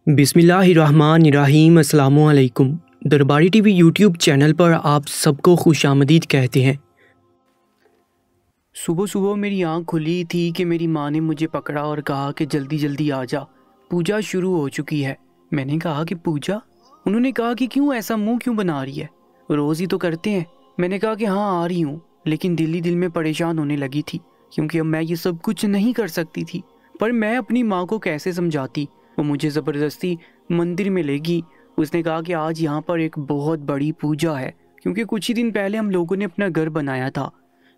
बिस्मिल्लाहिर्रहमानिर्रहीम। अस्सलामुअलैकुम। दरबारी टीवी यूट्यूब चैनल पर आप सबको खुशामदीद कहते हैं। सुबह सुबह मेरी आँख खुली थी कि मेरी माँ ने मुझे पकड़ा और कहा कि जल्दी जल्दी आ जा, पूजा शुरू हो चुकी है। मैंने कहा कि पूजा? उन्होंने कहा कि क्यों, ऐसा मुंह क्यों बना रही है, रोज़ ही तो करते हैं। मैंने कहा कि हाँ आ रही हूँ, लेकिन दिल ही दिल में परेशान होने लगी थी क्योंकि अब मैं ये सब कुछ नहीं कर सकती थी। पर मैं अपनी माँ को कैसे समझाती, वो मुझे ज़बरदस्ती मंदिर में ले गई। उसने कहा कि आज यहाँ पर एक बहुत बड़ी पूजा है क्योंकि कुछ ही दिन पहले हम लोगों ने अपना घर बनाया था।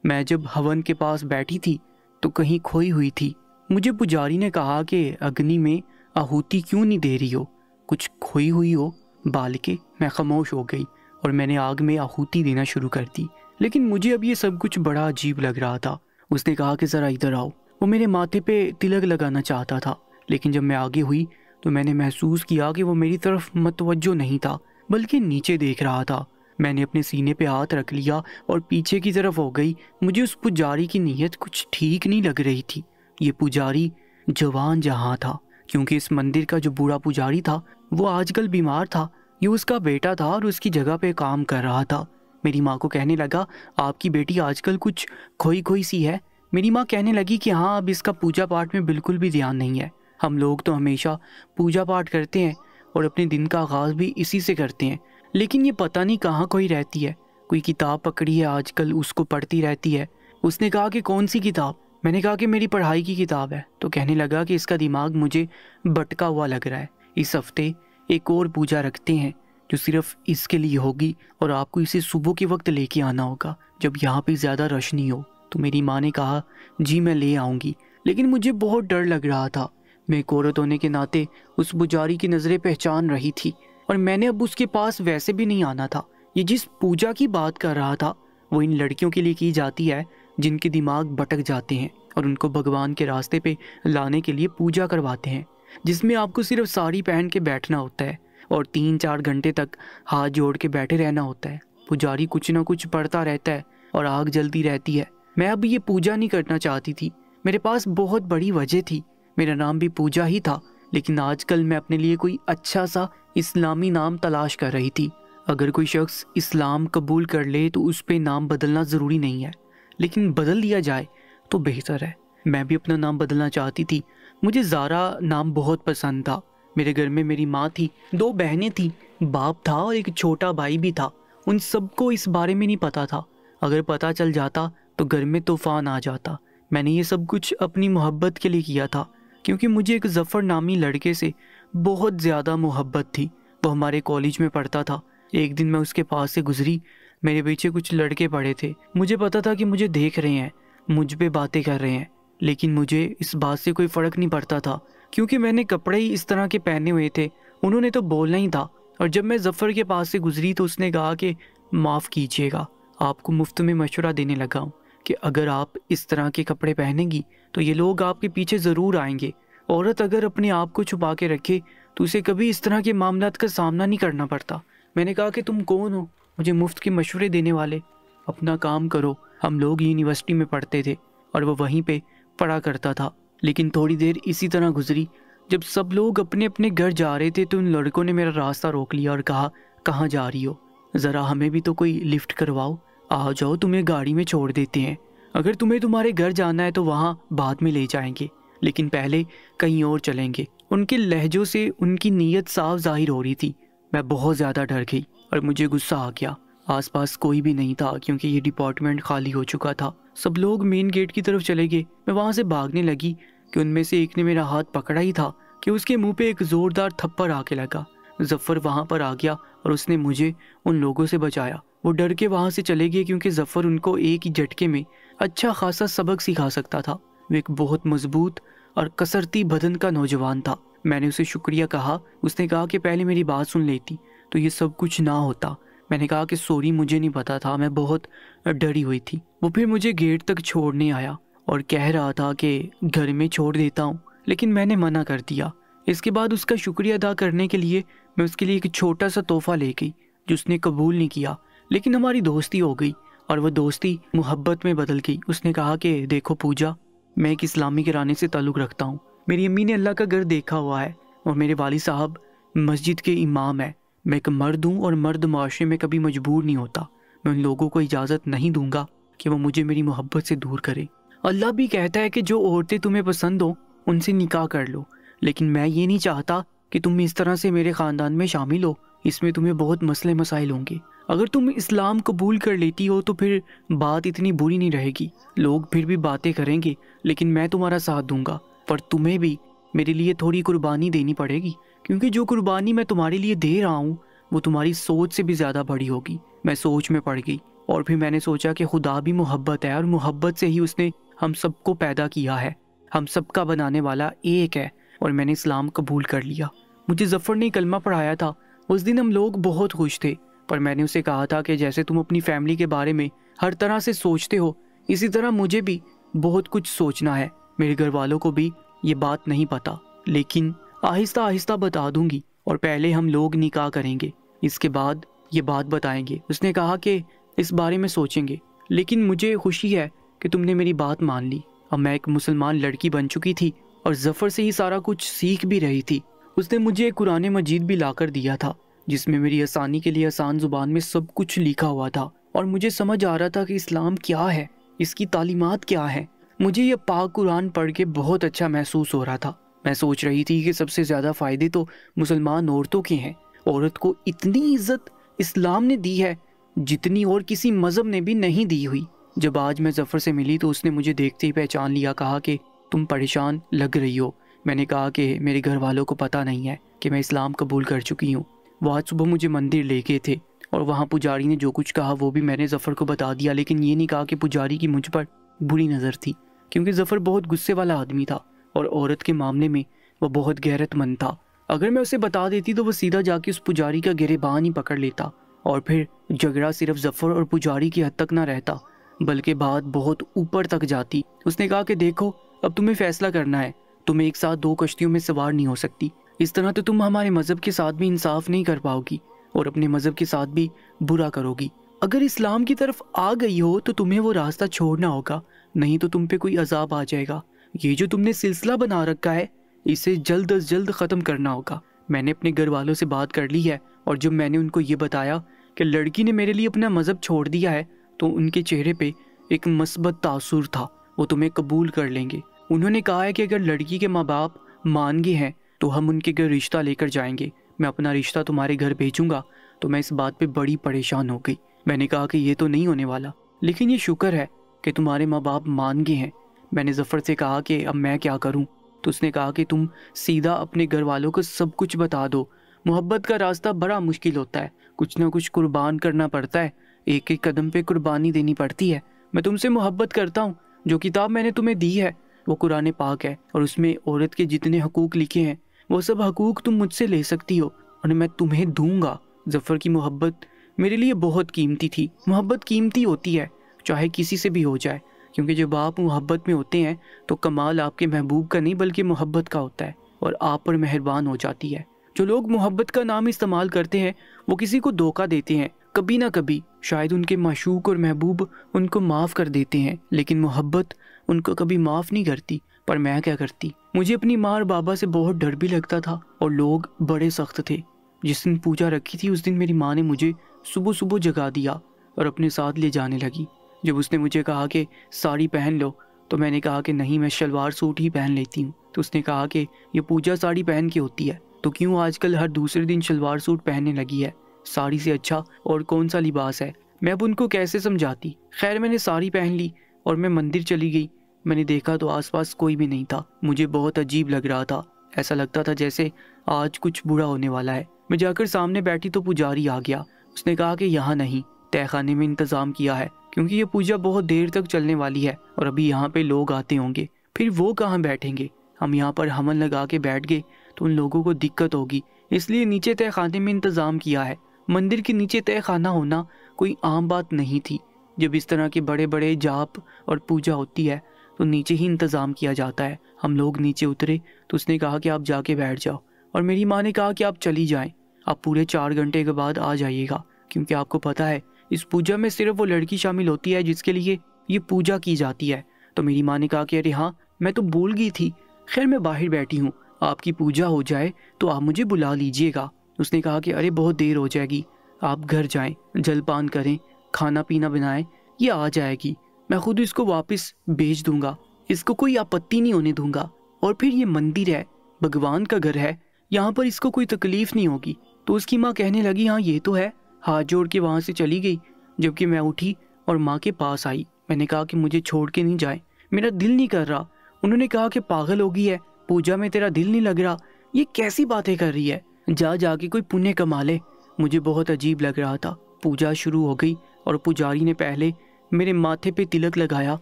मैं जब हवन के पास बैठी थी तो कहीं खोई हुई थी। मुझे पुजारी ने कहा कि अग्नि में आहुति क्यों नहीं दे रही हो, कुछ खोई हुई हो। बालके मैं खामोश हो गई और मैंने आग में आहुति देना शुरू कर दी। लेकिन मुझे अब ये सब कुछ बड़ा अजीब लग रहा था। उसने कहा कि ज़रा इधर आओ। वो मेरे माथे पे तिलक लगाना चाहता था, लेकिन जब मैं आगे हुई तो मैंने महसूस किया कि वो मेरी तरफ मतवज्जो नहीं था बल्कि नीचे देख रहा था। मैंने अपने सीने पे हाथ रख लिया और पीछे की तरफ हो गई। मुझे उस पुजारी की नीयत कुछ ठीक नहीं लग रही थी। ये पुजारी जवान जहां था, क्योंकि इस मंदिर का जो बूढ़ा पुजारी था वो आजकल बीमार था। ये उसका बेटा था और उसकी जगह पे काम कर रहा था। मेरी माँ को कहने लगा, आपकी बेटी आजकल कुछ खोई खोई सी है। मेरी माँ कहने लगी कि हाँ, अब इसका पूजा पाठ में बिल्कुल भी ध्यान नहीं है। हम लोग तो हमेशा पूजा पाठ करते हैं और अपने दिन का आगाज़ भी इसी से करते हैं, लेकिन ये पता नहीं कहाँ कोई रहती है। कोई किताब पकड़ी है आजकल, उसको पढ़ती रहती है। उसने कहा कि कौन सी किताब? मैंने कहा कि मेरी पढ़ाई की किताब है। तो कहने लगा कि इसका दिमाग मुझे भटका हुआ लग रहा है। इस हफ्ते एक और पूजा रखते हैं जो सिर्फ इसके लिए होगी और आपको इसे सुबह के वक्त लेके आना होगा जब यहाँ पे ज़्यादा रश नहीं हो। तो मेरी माँ ने कहा, जी मैं ले आऊँगी, लेकिन मुझे बहुत डर लग रहा था। मैं एक औरत होने के नाते उस पुजारी की नज़रें पहचान रही थी और मैंने अब उसके पास वैसे भी नहीं आना था। ये जिस पूजा की बात कर रहा था वो इन लड़कियों के लिए की जाती है जिनके दिमाग भटक जाते हैं और उनको भगवान के रास्ते पे लाने के लिए पूजा करवाते हैं, जिसमें आपको सिर्फ साड़ी पहन के बैठना होता है और 3-4 घंटे तक हाथ जोड़ के बैठे रहना होता है। पुजारी कुछ ना कुछ पढ़ता रहता है और आग जलती रहती है। मैं अब ये पूजा नहीं करना चाहती थी। मेरे पास बहुत बड़ी वजह थी, मेरा नाम भी पूजा ही था, लेकिन आजकल मैं अपने लिए कोई अच्छा सा इस्लामी नाम तलाश कर रही थी। अगर कोई शख्स इस्लाम कबूल कर ले तो उस पे नाम बदलना ज़रूरी नहीं है, लेकिन बदल दिया जाए तो बेहतर है। मैं भी अपना नाम बदलना चाहती थी। मुझे ज़ारा नाम बहुत पसंद था। मेरे घर में मेरी माँ थी, 2 बहनें थी, बाप था और एक छोटा भाई भी था। उन सबको इस बारे में नहीं पता था। अगर पता चल जाता तो घर में तूफान आ जाता। मैंने ये सब कुछ अपनी मोहब्बत के लिए किया था, क्योंकि मुझे एक ज़फ़र नामी लड़के से बहुत ज़्यादा मोहब्बत थी। वो हमारे कॉलेज में पढ़ता था। एक दिन मैं उसके पास से गुजरी, मेरे पीछे कुछ लड़के पड़े थे। मुझे पता था कि मुझे देख रहे हैं, मुझ पे बातें कर रहे हैं, लेकिन मुझे इस बात से कोई फ़र्क नहीं पड़ता था क्योंकि मैंने कपड़े ही इस तरह के पहने हुए थे। उन्होंने तो बोलना ही था। और जब मैं ज़फ़र के पास से गुजरी तो उसने कहा कि माफ़ कीजिएगा, आपको मुफ्त में मशवरा देने लगा हूँ कि अगर आप इस तरह के कपड़े पहनेंगी तो ये लोग आपके पीछे ज़रूर आएंगे। औरत अगर अपने आप को छुपा के रखे तो उसे कभी इस तरह के मामलात का सामना नहीं करना पड़ता। मैंने कहा कि तुम कौन हो मुझे मुफ्त के मशवरे देने वाले? अपना काम करो। हम लोग यूनिवर्सिटी में पढ़ते थे और वो वहीं पे पढ़ा करता था। लेकिन थोड़ी देर इसी तरह गुजरी। जब सब लोग अपने अपने घर जा रहे थे तो उन लड़कों ने मेरा रास्ता रोक लिया और कहा, कहाँ जा रही हो? ज़रा हमें भी तो कोई लिफ्ट करवाओ। आ जाओ, तुम्हें गाड़ी में छोड़ देते हैं। अगर तुम्हें तुम्हारे घर जाना है तो वहाँ बाद में ले जाएंगे, लेकिन पहले कहीं और चलेंगे। उनके लहजों से उनकी नीयत साफ जाहिर हो रही थी। मैं बहुत ज़्यादा डर गई और मुझे गुस्सा आ गया। आसपास कोई भी नहीं था क्योंकि ये डिपार्टमेंट खाली हो चुका था। सब लोग मेन गेट की तरफ चले गए। मैं वहाँ से भागने लगी कि उनमें से एक ने मेरा हाथ पकड़ा ही था कि उसके मुंह पे एक ज़ोरदार थप्पड़ आके लगा। ज़फ़र वहाँ पर आ गया और उसने मुझे उन लोगों से बचाया। वो डर के वहाँ से चले गए क्योंकि ज़फ़र उनको एक ही झटके में अच्छा खासा सबक सिखा सकता था। वो एक बहुत मजबूत और कसरती बदन का नौजवान था। मैंने उसे शुक्रिया कहा। उसने कहा कि पहले मेरी बात सुन लेती तो ये सब कुछ ना होता। मैंने कहा कि सॉरी, मुझे नहीं पता था, मैं बहुत डरी हुई थी। वो फिर मुझे गेट तक छोड़ने आया और कह रहा था कि घर में छोड़ देता हूँ, लेकिन मैंने मना कर दिया। इसके बाद उसका शुक्रिया अदा करने के लिए मैं उसके लिए एक छोटा सा तोहफा ले गई जो उसने कबूल नहीं किया, लेकिन हमारी दोस्ती हो गई और वह दोस्ती मोहब्बत में बदल गई। उसने कहा कि देखो पूजा, मैं एक इस्लामी घराने से ताल्लुक़ रखता हूँ। मेरी अम्मी ने अल्लाह का घर देखा हुआ है। और मेरे वालिद साहब मस्जिद के इमाम हैं। मैं एक मर्द हूँ और मर्द माशरे में कभी मजबूर नहीं होता। मैं उन लोगों को इजाज़त नहीं दूंगा कि वो मुझे मेरी मोहब्बत से दूर करें। अल्लाह भी कहता है कि जो औरतें तुम्हें पसंद हो उनसे निकाह कर लो, लेकिन मैं ये नहीं चाहता कि तुम इस तरह से मेरे ख़ानदान में शामिल हो। इसमें तुम्हें बहुत मसले मसाइल होंगे। अगर तुम इस्लाम कबूल कर लेती हो तो फिर बात इतनी बुरी नहीं रहेगी। लोग फिर भी बातें करेंगे, लेकिन मैं तुम्हारा साथ दूंगा। पर तुम्हें भी मेरे लिए थोड़ी कुर्बानी देनी पड़ेगी, क्योंकि जो कुर्बानी मैं तुम्हारे लिए दे रहा हूँ वो तुम्हारी सोच से भी ज़्यादा बड़ी होगी। मैं सोच में पड़ गई और फिर मैंने सोचा कि खुदा भी मोहब्बत है और मोहब्बत से ही उसने हम सबको पैदा किया है। हम सबका बनाने वाला एक है और मैंने इस्लाम कबूल कर लिया। मुझे जफ़र ने कलमा पढ़ाया था। उस दिन हम लोग बहुत खुश थे, पर मैंने उसे कहा था कि जैसे तुम अपनी फैमिली के बारे में हर तरह से सोचते हो, इसी तरह मुझे भी बहुत कुछ सोचना है। मेरे घर वालों को भी ये बात नहीं पता, लेकिन आहिस्ता आहिस्ता बता दूंगी और पहले हम लोग निकाह करेंगे, इसके बाद ये बात बताएंगे। उसने कहा कि इस बारे में सोचेंगे, लेकिन मुझे खुशी है कि तुमने मेरी बात मान ली। अब मैं एक मुसलमान लड़की बन चुकी थी और जफ़र से ही सारा कुछ सीख भी रही थी। उसने मुझे एक कुरान मजीद भी लाकर दिया था, जिसमें मेरी आसानी के लिए आसान ज़ुबान में सब कुछ लिखा हुआ था और मुझे समझ आ रहा था कि इस्लाम क्या है, इसकी तालीमात क्या है। मुझे यह पाक कुरान पढ़ के बहुत अच्छा महसूस हो रहा था। मैं सोच रही थी कि सबसे ज़्यादा फ़ायदे तो मुसलमान औरतों के हैं। औरत को इतनी इज्जत इस्लाम ने दी है जितनी और किसी मज़हब ने भी नहीं दी हुई। जब आज मैं जफ़र से मिली तो उसने मुझे देखते ही पहचान लिया। कहा कि तुम परेशान लग रही हो। मैंने कहा कि मेरे घर वालों को पता नहीं है कि मैं इस्लाम कबूल कर चुकी हूँ। वो आज सुबह मुझे मंदिर ले गए थे और वहाँ पुजारी ने जो कुछ कहा वो भी मैंने जफ़र को बता दिया, लेकिन ये नहीं कहा कि पुजारी की मुझ पर बुरी नज़र थी, क्योंकि जफ़र बहुत गुस्से वाला आदमी था और औरत के मामले में वो बहुत गैरतमंद था। अगर मैं उसे बता देती तो वो सीधा जाके उस पुजारी का गिरेबान ही पकड़ लेता और फिर झगड़ा सिर्फ जफ़र और पुजारी की हद तक ना रहता, बल्कि बात बहुत ऊपर तक जाती। उसने कहा कि देखो, अब तुम्हें फैसला करना है। तुम एक साथ दो कश्तियों में सवार नहीं हो सकती। इस तरह तो तुम हमारे मज़हब के साथ भी इंसाफ नहीं कर पाओगी और अपने मज़हब के साथ भी बुरा करोगी। अगर इस्लाम की तरफ आ गई हो तो तुम्हें वो रास्ता छोड़ना होगा, नहीं तो तुम पे कोई अजाब आ जाएगा। ये जो तुमने सिलसिला बना रखा है, इसे जल्द अज जल्द ख़त्म करना होगा। मैंने अपने घर वालों से बात कर ली है और जब मैंने उनको ये बताया कि लड़की ने मेरे लिए अपना मज़हब छोड़ दिया है, तो उनके चेहरे पे एक मस्बत तासुर था। वो तुम्हें कबूल कर लेंगे। उन्होंने कहा है कि अगर लड़की के माँ बाप मान गए हैं तो हम उनके घर रिश्ता लेकर जाएंगे। मैं अपना रिश्ता तुम्हारे घर भेजूंगा। तो मैं इस बात पे बड़ी परेशान हो गई। मैंने कहा कि ये तो नहीं होने वाला, लेकिन ये शुक्र है कि तुम्हारे माँ बाप मान गए हैं। मैंने जफ़र से कहा कि अब मैं क्या करूं? तो उसने कहा कि तुम सीधा अपने घर वालों को सब कुछ बता दो। मोहब्बत का रास्ता बड़ा मुश्किल होता है, कुछ ना कुछ कुर्बान करना पड़ता है, एक एक कदम पे कुर्बानी देनी पड़ती है। मैं तुमसे मोहब्बत करता हूँ। जो किताब मैंने तुम्हें दी है वो कुरान पाक है और उसमें औरत के जितने हकूक़ लिखे हैं वो सब हकूक़ तुम मुझसे ले सकती हो और मैं तुम्हें दूंगा। जफ़र की मोहब्बत मेरे लिए बहुत कीमती थी। मोहब्बत कीमती होती है, चाहे किसी से भी हो जाए, क्योंकि जब आप मोहब्बत में होते हैं तो कमाल आपके महबूब का नहीं बल्कि मोहब्बत का होता है और आप पर मेहरबान हो जाती है। जो लोग मोहब्बत का नाम इस्तेमाल करते हैं वो किसी को धोखा देते हैं। कभी ना कभी शायद उनके माशूक और महबूब उनको माफ़ कर देते हैं, लेकिन मोहब्बत उनको कभी माफ़ नहीं करती। पर मैं क्या करती? मुझे अपनी माँ और बाबा से बहुत डर भी लगता था और लोग बड़े सख्त थे। जिस दिन पूजा रखी थी उस दिन मेरी माँ ने मुझे सुबह सुबह जगा दिया और अपने साथ ले जाने लगी। जब उसने मुझे कहा कि साड़ी पहन लो तो मैंने कहा कि नहीं, मैं शलवार सूट ही पहन लेती हूँ। तो उसने कहा कि ये पूजा साड़ी पहन के होती है, तो क्यों आजकल हर दूसरे दिन शलवार सूट पहनने लगी है? साड़ी से अच्छा और कौन सा लिबास है? मैं अब उनको कैसे समझाती? खैर मैंने साड़ी पहन ली और मैं मंदिर चली गई। मैंने देखा तो आसपास कोई भी नहीं था। मुझे बहुत अजीब लग रहा था, ऐसा लगता था जैसे आज कुछ बुरा होने वाला है। मैं जाकर सामने बैठी तो पुजारी आ गया। उसने कहा कि यहाँ नहीं, तहखाने में इंतज़ाम किया है, क्योंकि ये पूजा बहुत देर तक चलने वाली है और अभी यहाँ पे लोग आते होंगे, फिर वो कहाँ बैठेंगे। हम यहाँ पर हमन लगा के बैठ गए तो उन लोगों को दिक्कत होगी, इसलिए नीचे तहखाने में इंतज़ाम किया है। मंदिर के नीचे तहखाना होना कोई आम बात नहीं थी। जब इस तरह के बड़े बड़े जाप और पूजा होती है तो नीचे ही इंतज़ाम किया जाता है। हम लोग नीचे उतरे तो उसने कहा कि आप जाके बैठ जाओ और मेरी माँ ने कहा कि आप चली जाएं, आप पूरे 4 घंटे के बाद आ जाइएगा, क्योंकि आपको पता है इस पूजा में सिर्फ वो लड़की शामिल होती है जिसके लिए ये पूजा की जाती है। तो मेरी माँ ने कहा कि अरे हाँ, मैं तो भूल गई थी। खैर मैं बाहर बैठी हूँ, आपकी पूजा हो जाए तो आप मुझे बुला लीजिएगा। उसने कहा कि अरे बहुत देर हो जाएगी, आप घर जाएं, जलपान करें, खाना पीना बनाएं, ये आ जाएगी, मैं खुद इसको वापस भेज दूंगा, इसको कोई आपत्ति नहीं होने दूंगा। और फिर ये मंदिर है, भगवान का घर है, यहाँ पर इसको कोई तकलीफ नहीं होगी। तो उसकी माँ कहने लगी हाँ ये तो है, हाथ जोड़ के वहाँ से चली गई। जबकि मैं उठी और माँ के पास आई। मैंने कहा कि मुझे छोड़ के नहीं जाए, मेरा दिल नहीं कर रहा। उन्होंने कहा कि पागल हो गई है, पूजा में तेरा दिल नहीं लग रहा, ये कैसी बातें कर रही है, जा जाके कोई पुण्य कमा ले। मुझे बहुत अजीब लग रहा था। पूजा शुरू हो गई और पुजारी ने पहले मेरे माथे पे तिलक लगाया,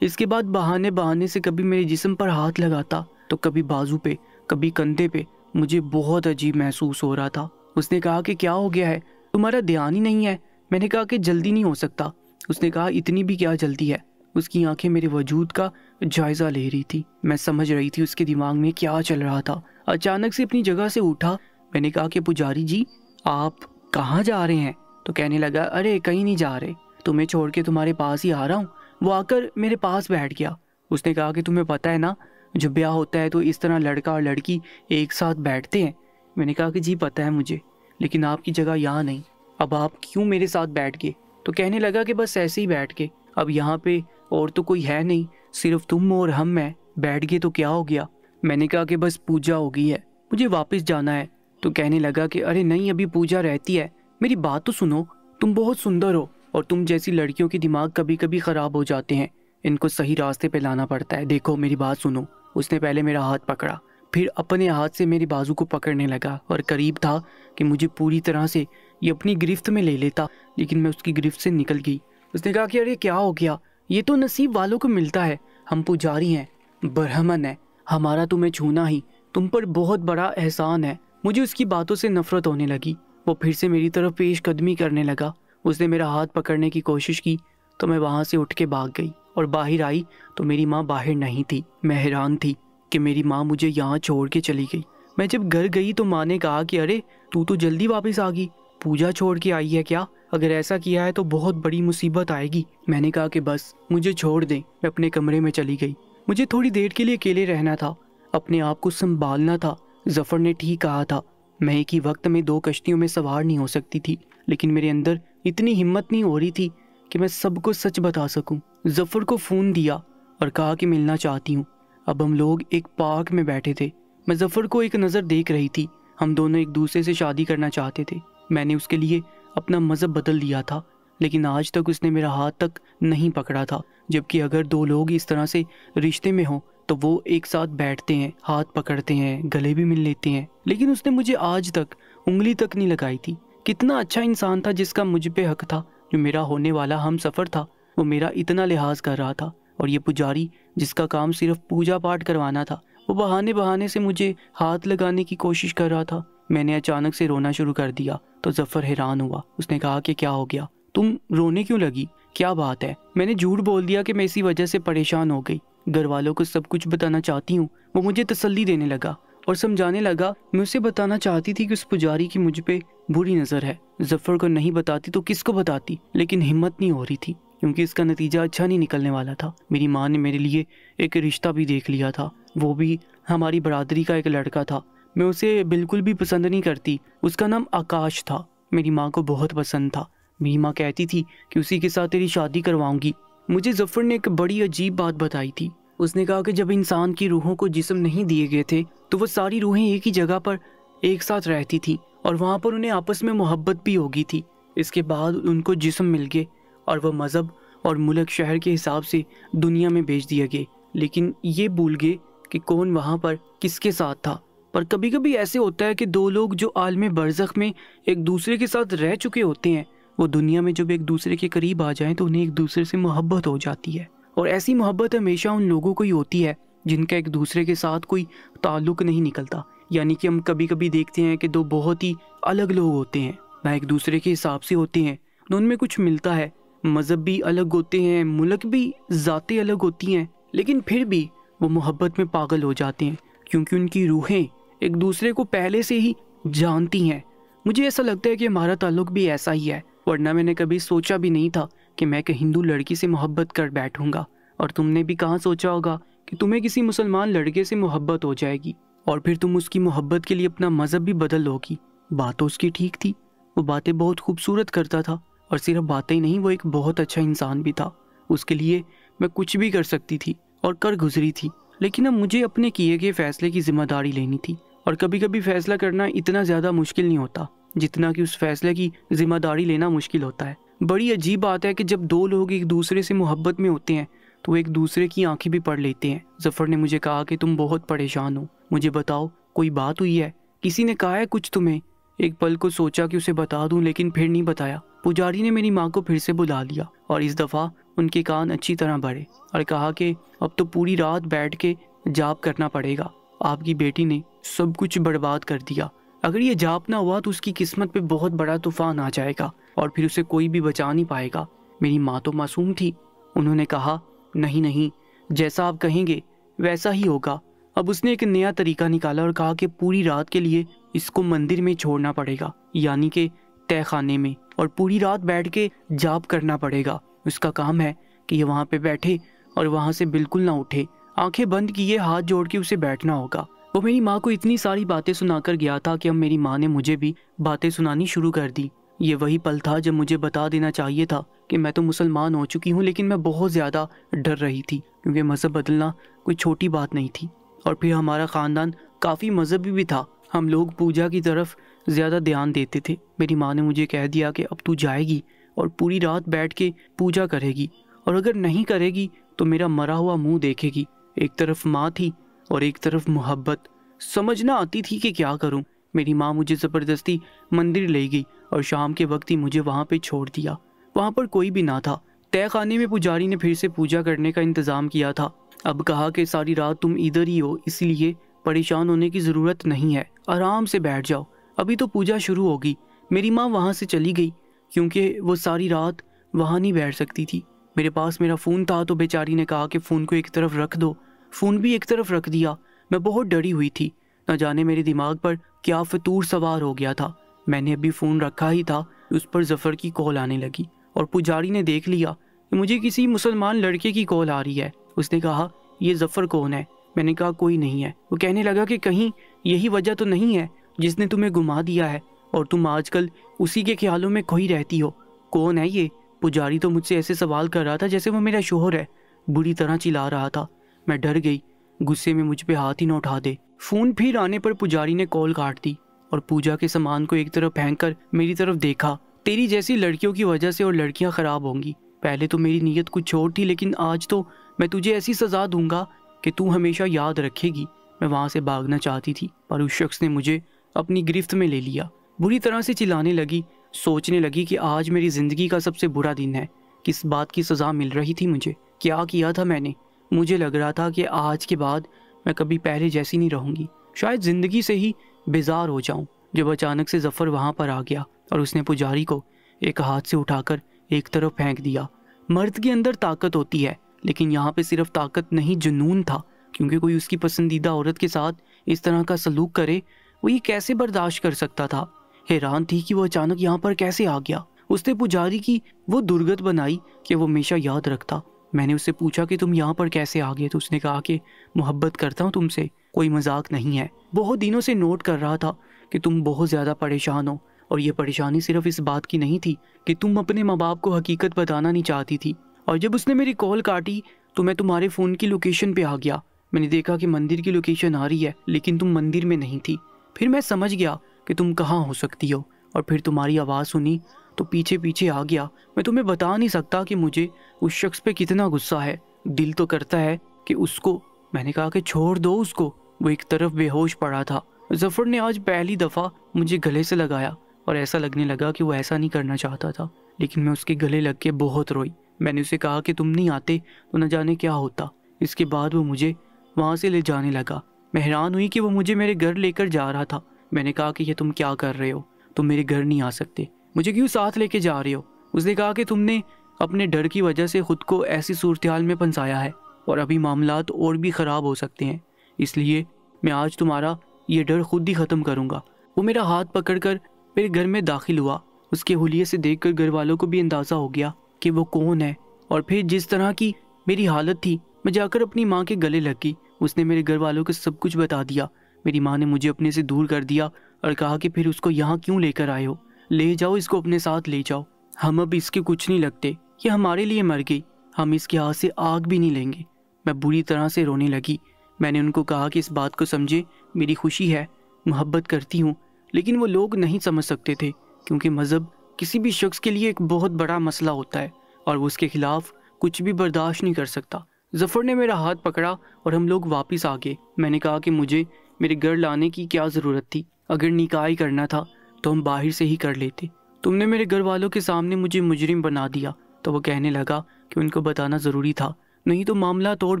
इसके बाद बहाने बहाने से कभी मेरे जिस्म पर हाथ लगाता तो कभी बाजू पे, कभी कंधे पे। मुझे बहुत अजीब महसूस हो रहा था। उसने कहा कि क्या हो गया है, तुम्हारा ध्यान ही नहीं है। मैंने कहा कि जल्दी नहीं हो सकता। उसने कहा इतनी भी क्या जल्दी है। उसकी आंखें मेरे वजूद का जायजा ले रही थी। मैं समझ रही थी उसके दिमाग में क्या चल रहा था। अचानक से अपनी जगह से उठा। मैंने कहा कि पुजारी जी आप कहाँ जा रहे हैं? तो कहने लगा अरे कहीं नहीं जा रहे, तुम्हें छोड़ के तुम्हारे पास ही आ रहा हूँ। वो आकर मेरे पास बैठ गया। उसने कहा कि तुम्हें पता है ना, जब ब्याह होता है तो इस तरह लड़का और लड़की एक साथ बैठते हैं। मैंने कहा कि जी पता है मुझे, लेकिन आपकी जगह यहाँ नहीं, अब आप क्यों मेरे साथ बैठ गए? तो कहने लगा कि बस ऐसे ही बैठ के, अब यहाँ पे और तो कोई है नहीं, सिर्फ तुम और हम हैं, बैठ गए तो क्या हो गया? मैंने कहा कि बस पूजा हो गई है, मुझे वापस जाना है। तो कहने लगा कि अरे नहीं अभी पूजा रहती है, मेरी बात तो सुनो, तुम बहुत सुंदर हो और तुम जैसी लड़कियों के दिमाग कभी कभी ख़राब हो जाते हैं, इनको सही रास्ते पे लाना पड़ता है। देखो मेरी बात सुनो। उसने पहले मेरा हाथ पकड़ा, फिर अपने हाथ से मेरी बाजू को पकड़ने लगा और करीब था कि मुझे पूरी तरह से ये अपनी गिरफ्त में ले लेता, लेकिन मैं उसकी गिरफ्त से निकल गई। उसने कहा कि अरे क्या हो गया, ये तो नसीब वालों को मिलता है, हम पुजारी हैं, ब्राह्मण है, हमारा तुम्हें छूना ही तुम पर बहुत बड़ा एहसान है। मुझे उसकी बातों से नफरत होने लगी। वो फिर से मेरी तरफ पेशकदमी करने लगा। उसने मेरा हाथ पकड़ने की कोशिश की तो मैं वहाँ से उठ के भाग गई और बाहर आई तो मेरी माँ बाहर नहीं थी। मैं हैरान थी कि मेरी माँ मुझे यहाँ छोड़ के चली गई। मैं जब घर गई तो माँ ने कहा कि अरे तू तो जल्दी वापस आ गई, पूजा छोड़ के आई है क्या? अगर ऐसा किया है तो बहुत बड़ी मुसीबत आएगी। मैंने कहा कि बस मुझे छोड़ दें। मैं अपने कमरे में चली गई। मुझे थोड़ी देर के लिए अकेले रहना था, अपने आप को संभालना था। जफर ने ठीक कहा था, मैं एक ही वक्त में 2 कश्तियों में सवार नहीं हो सकती थी, लेकिन मेरे अंदर इतनी हिम्मत नहीं हो रही थी कि मैं सबको सच बता सकूं। जफर को फ़ोन दिया और कहा कि मिलना चाहती हूँ। अब हम लोग एक पार्क में बैठे थे। मैं जफर को एक नज़र देख रही थी। हम दोनों एक दूसरे से शादी करना चाहते थे। मैंने उसके लिए अपना मज़हब बदल दिया था, लेकिन आज तक उसने मेरा हाथ तक नहीं पकड़ा था। जबकि अगर 2 लोग इस तरह से रिश्ते में हों तो वो एक साथ बैठते हैं, हाथ पकड़ते हैं, गले भी मिल लेते हैं। लेकिन उसने मुझे आज तक उंगली तक नहीं लगाई थी। कितना अच्छा इंसान था जिसका मुझ पे हक था। जो मेरा होने वाला हम सफ़र था वो मेरा इतना लिहाज कर रहा था, और ये पुजारी जिसका काम सिर्फ पूजा पाठ करवाना था वो बहाने बहाने से मुझे हाथ लगाने की कोशिश कर रहा था। मैंने अचानक से रोना शुरू कर दिया तो जफर हैरान हुआ। उसने कहा कि क्या हो गया, तुम रोने क्यों लगी, क्या बात है? मैंने झूठ बोल दिया कि मैं इसी वजह से परेशान हो गई, घर वालों को सब कुछ बताना चाहती हूँ। वो मुझे तसल्ली देने लगा और समझाने लगा। मैं उसे बताना चाहती थी कि उस पुजारी की मुझ पे बुरी नज़र है। जफर को नहीं बताती तो किसको बताती, लेकिन हिम्मत नहीं हो रही थी क्योंकि इसका नतीजा अच्छा नहीं निकलने वाला था। मेरी माँ ने मेरे लिए एक रिश्ता भी देख लिया था, वो भी हमारी बरादरी का एक लड़का था। मैं उसे बिल्कुल भी पसंद नहीं करती। उसका नाम आकाश था। मेरी माँ को बहुत पसंद था। मेरी माँ कहती थी कि उसी के साथ तेरी शादी करवाऊंगी। मुझे जफर ने एक बड़ी अजीब बात बताई थी। उसने कहा कि जब इंसान की रूहों को जिस्म नहीं दिए गए थे तो वो सारी रूहें एक ही जगह पर एक साथ रहती थी और वहाँ पर उन्हें आपस में मोहब्बत भी होगी थी। इसके बाद उनको जिस्म मिल गए और वह मज़हब और मुल्क शहर के हिसाब से दुनिया में भेज दिए गए, लेकिन ये भूल गए कि कौन वहाँ पर किसके साथ था। पर कभी कभी ऐसे होता है कि 2 लोग जो आलम बरज़ख में एक दूसरे के साथ रह चुके होते हैं, वो दुनिया में जब एक दूसरे के करीब आ जाएं तो उन्हें एक दूसरे से मोहब्बत हो जाती है। और ऐसी मोहब्बत हमेशा उन लोगों को ही होती है जिनका एक दूसरे के साथ कोई ताल्लुक नहीं निकलता। यानी कि हम कभी कभी देखते हैं कि 2 बहुत ही अलग लोग होते हैं, ना एक दूसरे के हिसाब से होते हैं, न उनमें कुछ मिलता है, मज़हब भी अलग होते हैं, मुल्क भी, ज़ातें अलग होती हैं, लेकिन फिर भी वो मोहब्बत में पागल हो जाते हैं क्योंकि उनकी रूहें एक दूसरे को पहले से ही जानती हैं। मुझे ऐसा लगता है कि हमारा ताल्लुक भी ऐसा ही है, वरना मैंने कभी सोचा भी नहीं था कि मैं एक हिंदू लड़की से मोहब्बत कर बैठूंगा। और तुमने भी कहाँ सोचा होगा कि तुम्हें किसी मुसलमान लड़के से मोहब्बत हो जाएगी। और फिर तुम उसकी मोहब्बत के लिए अपना मज़हब भी बदल लोगी। बात तो उसकी ठीक थी, वो बातें बहुत खूबसूरत करता था, और सिर्फ बातें ही नहीं, वो एक बहुत अच्छा इंसान भी था। उसके लिए मैं कुछ भी कर सकती थी और कर गुजरी थी। लेकिन अब मुझे अपने किए गए फैसले की जिम्मेदारी लेनी थी, और कभी कभी फैसला करना इतना ज़्यादा मुश्किल नहीं होता जितना कि उस फैसले की जिम्मेदारी लेना मुश्किल होता है। बड़ी अजीब बात है कि जब दो लोग एक दूसरे से मोहब्बत में होते हैं तो वो एक दूसरे की आंखें भी पढ़ लेते हैं। जफर ने मुझे कहा कि तुम बहुत परेशान हो, मुझे बताओ कोई बात हुई है, किसी ने कहा है कुछ तुम्हें? एक पल को सोचा कि उसे बता दूं, लेकिन फिर नहीं बताया। पुजारी ने मेरी माँ को फिर से बुला लिया और इस दफ़ा उनके कान अच्छी तरह भरे और कहा कि अब तो पूरी रात बैठ के जाप करना पड़ेगा। आपकी बेटी ने सब कुछ बर्बाद कर दिया। अगर ये जाप ना हुआ तो उसकी किस्मत पे बहुत बड़ा तूफान आ जाएगा और फिर उसे कोई भी बचा नहीं पाएगा। मेरी माँ तो मासूम थी। उन्होंने कहा, नहीं नहीं, जैसा आप कहेंगे वैसा ही होगा। अब उसने एक नया तरीका निकाला और कहा कि पूरी रात के लिए इसको मंदिर में छोड़ना पड़ेगा, यानी कि तहखाने में, और पूरी रात बैठ के जाप करना पड़ेगा। उसका काम है कि ये वहाँ पे बैठे और वहाँ से बिल्कुल ना उठे, आंखें बंद किए हाथ जोड़ के उसे बैठना होगा। वो मेरी माँ को इतनी सारी बातें सुनाकर गया था कि अब मेरी माँ ने मुझे भी बातें सुनानी शुरू कर दी। ये वही पल था जब मुझे बता देना चाहिए था कि मैं तो मुसलमान हो चुकी हूँ, लेकिन मैं बहुत ज़्यादा डर रही थी क्योंकि मज़हब बदलना कोई छोटी बात नहीं थी। और फिर हमारा ख़ानदान काफ़ी मजहबी भी था, हम लोग पूजा की तरफ ज़्यादा ध्यान देते थे। मेरी माँ ने मुझे कह दिया कि अब तू जाएगी और पूरी रात बैठ के पूजा करेगी, और अगर नहीं करेगी तो मेरा मरा हुआ मुंह देखेगी। एक तरफ माँ थी और एक तरफ मोहब्बत, समझ ना आती थी कि क्या करूं। मेरी माँ मुझे ज़बरदस्ती मंदिर ले गई और शाम के वक्त ही मुझे वहाँ पे छोड़ दिया। वहाँ पर कोई भी ना था। तहखाने में पुजारी ने फिर से पूजा करने का इंतज़ाम किया था। अब कहा कि सारी रात तुम इधर ही हो, इसलिए परेशान होने की ज़रूरत नहीं है, आराम से बैठ जाओ, अभी तो पूजा शुरू होगी। मेरी माँ वहाँ से चली गई क्योंकि वो सारी रात वहाँ नहीं बैठ सकती थी। मेरे पास मेरा फ़ोन था तो बेचारी ने कहा कि फ़ोन को एक तरफ रख दो। फ़ोन भी एक तरफ रख दिया। मैं बहुत डरी हुई थी, न जाने मेरे दिमाग पर क्या फितूर सवार हो गया था। मैंने अभी फ़ोन रखा ही था, उस पर जफ़र की कॉल आने लगी और पुजारी ने देख लिया कि मुझे किसी मुसलमान लड़के की कॉल आ रही है। उसने कहा, ये जफ़र कौन है? मैंने कहा, कोई नहीं है। वो कहने लगा कि कहीं यही वजह तो नहीं है जिसने तुम्हें घुमा दिया है और तुम आजकल उसी के ख्यालों में खोई रहती हो। कौन है ये? पुजारी तो मुझसे ऐसे सवाल कर रहा था जैसे वो मेरा शोहर है। बुरी तरह चिल्ला रहा था। मैं डर गई, गुस्से में मुझ पे हाथ ही न उठा दे। फ़ोन फिर आने पर पुजारी ने कॉल काट दी और पूजा के सामान को एक तरफ फेंक कर मेरी तरफ देखा। तेरी जैसी लड़कियों की वजह से और लड़कियां खराब होंगी। पहले तो मेरी नीयत कुछ और थी, लेकिन आज तो मैं तुझे ऐसी सज़ा दूंगा कि तू हमेशा याद रखेगी। मैं वहाँ से भागना चाहती थी पर उस शख्स ने मुझे अपनी गिरफ्त में ले लिया। बुरी तरह से चिल्लाने लगी, सोचने लगी कि आज मेरी ज़िंदगी का सबसे बुरा दिन है। किस बात की सज़ा मिल रही थी मुझे? क्या किया था मैंने? मुझे लग रहा था कि आज के बाद मैं कभी पहले जैसी नहीं रहूँगी, शायद ज़िंदगी से ही बेजार हो जाऊँ। जब अचानक से जफ़र वहाँ पर आ गया और उसने पुजारी को एक हाथ से उठाकर एक तरफ फेंक दिया। मर्द के अंदर ताकत होती है, लेकिन यहाँ पे सिर्फ ताकत नहीं, जुनून था, क्योंकि कोई उसकी पसंदीदा औरत के साथ इस तरह का सलूक करे, वो ये कैसे बर्दाश्त कर सकता था। हैरान थी कि वो अचानक यहाँ पर कैसे आ गया। उसने पुजारी की वो दुर्गत बनाई कि वो हमेशा याद रखता। मैंने उससे पूछा कि तुम यहाँ पर कैसे आ गए, तो उसने कहा कि मोहब्बत करता हूँ तुमसे, कोई मजाक नहीं है। बहुत दिनों से नोट कर रहा था कि तुम बहुत ज़्यादा परेशान हो, और ये परेशानी सिर्फ इस बात की नहीं थी कि तुम अपने माँ बाप को हकीकत बताना नहीं चाहती थी। और जब उसने मेरी कॉल काटी तो मैं तुम्हारे फ़ोन की लोकेशन पे आ गया। मैंने देखा कि मंदिर की लोकेशन आ रही है, लेकिन तुम मंदिर में नहीं थी। फिर मैं समझ गया कि तुम कहाँ हो सकती हो, और फिर तुम्हारी आवाज़ सुनी तो पीछे पीछे आ गया। मैं तुम्हें बता नहीं सकता कि मुझे उस शख्स पे कितना गुस्सा है। दिल तो करता है कि उसको, मैंने कहा कि छोड़ दो उसको। वो एक तरफ बेहोश पड़ा था। जफ़र ने आज पहली दफ़ा मुझे गले से लगाया और ऐसा लगने लगा कि वो ऐसा नहीं करना चाहता था, लेकिन मैं उसके गले लग के बहुत रोई। मैंने उसे कहा कि तुम नहीं आते तो न जाने क्या होता। इसके बाद वो मुझे वहाँ से ले जाने लगा। मैं हैरान हुई कि वो मुझे मेरे घर लेकर जा रहा था। मैंने कहा कि ये तुम क्या कर रहे हो? तुम मेरे घर नहीं आ सकते, मुझे क्यों साथ लेके जा रहे हो? उसने कहा कि तुमने अपने डर की वजह से खुद को ऐसी सूरत-हाल में फंसाया है और अभी मामलात और भी ख़राब हो सकते हैं, इसलिए मैं आज तुम्हारा ये डर खुद ही ख़त्म करूँगा। वो मेरा हाथ पकड़कर मेरे घर में दाखिल हुआ। उसके हुलिये से देखकर घर वालों को भी अंदाज़ा हो गया कि वो कौन है, और फिर जिस तरह की मेरी हालत थी, मैं जाकर अपनी माँ के गले लग गई। उसने मेरे घर वालों को सब कुछ बता दिया। मेरी माँ ने मुझे अपने से दूर कर दिया और कहा कि फिर उसको यहाँ क्यों लेकर आए हो, ले जाओ इसको अपने साथ ले जाओ, हम अब इसके कुछ नहीं लगते, ये हमारे लिए मर गई, हम इसके हाथ से आग भी नहीं लेंगे। मैं बुरी तरह से रोने लगी। मैंने उनको कहा कि इस बात को समझे, मेरी खुशी है, मोहब्बत करती हूँ, लेकिन वो लोग नहीं समझ सकते थे क्योंकि मज़हब किसी भी शख्स के लिए एक बहुत बड़ा मसला होता है और वो उसके खिलाफ कुछ भी बर्दाश्त नहीं कर सकता। जफ़र ने मेरा हाथ पकड़ा और हम लोग वापस आ गए। मैंने कहा कि मुझे मेरे घर लाने की क्या ज़रूरत थी, अगर निकाह ही करना था तो हम बाहर से ही कर लेते, तुमने मेरे घर वालों के सामने मुझे मुजरिम बना दिया। तो वो कहने लगा कि उनको बताना ज़रूरी था, नहीं तो मामला और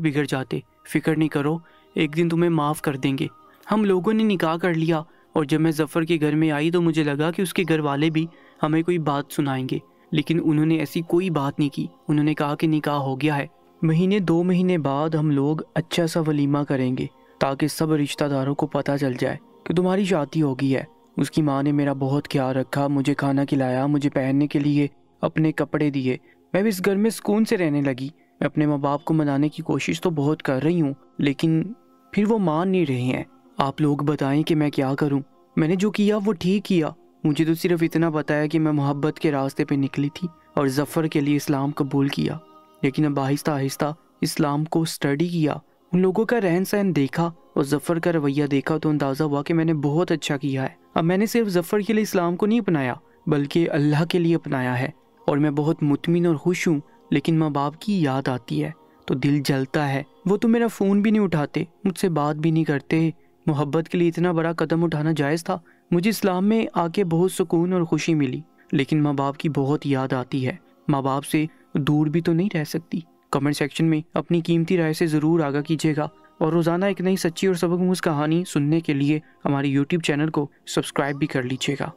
बिगड़ जाते। फिक्र नहीं करो, एक दिन तुम्हें माफ़ कर देंगे। हम लोगों ने निकाह कर लिया और जब मैं जफ़र के घर में आई तो मुझे लगा कि उसके घर वाले भी हमें कोई बात सुनाएंगे, लेकिन उन्होंने ऐसी कोई बात नहीं की। उन्होंने कहा कि निकाह हो गया है, महीने 2 महीने बाद हम लोग अच्छा सा वलीमा करेंगे ताकि सब रिश्तेदारों को पता चल जाए कि तुम्हारी शादी हो गई है। उसकी माँ ने मेरा बहुत ख्याल रखा, मुझे खाना खिलाया, मुझे पहनने के लिए अपने कपड़े दिए। मैं भी इस घर में सुकून से रहने लगी। मैं अपने माँ बाप को मनाने की कोशिश तो बहुत कर रही हूँ, लेकिन फिर वो मान नहीं रहे हैं। आप लोग बताएं कि मैं क्या करूँ। मैंने जो किया वो ठीक किया। मुझे तो सिर्फ इतना पता है कि मैं मोहब्बत के रास्ते पे निकली थी और जफ़र के लिए इस्लाम कबूल किया, लेकिन अब आहिस्ता आहिस्ता इस्लाम को स्टडी किया, उन लोगों का रहन सहन देखा और जफ़र का रवैया देखा तो अंदाज़ा हुआ कि मैंने बहुत अच्छा किया है। अब मैंने सिर्फ जफ़र के लिए इस्लाम को नहीं अपनाया बल्कि अल्लाह के लिए अपनाया है और मैं बहुत मुतमिन और खुश हूँ। लेकिन माँ बाप की याद आती है तो दिल जलता है। वो तो मेरा फ़ोन भी नहीं उठाते, मुझसे बात भी नहीं करते। मोहब्बत के लिए इतना बड़ा कदम उठाना जायज़ था। मुझे इस्लाम में आके बहुत सुकून और खुशी मिली, लेकिन माँ बाप की बहुत याद आती है। माँ बाप से दूर भी तो नहीं रह सकती। कमेंट सेक्शन में अपनी कीमती राय से ज़रूर आगाह कीजिएगा और रोज़ाना एक नई सच्ची और सबकआमूज़ कहानी सुनने के लिए हमारे YouTube चैनल को सब्सक्राइब भी कर लीजिएगा।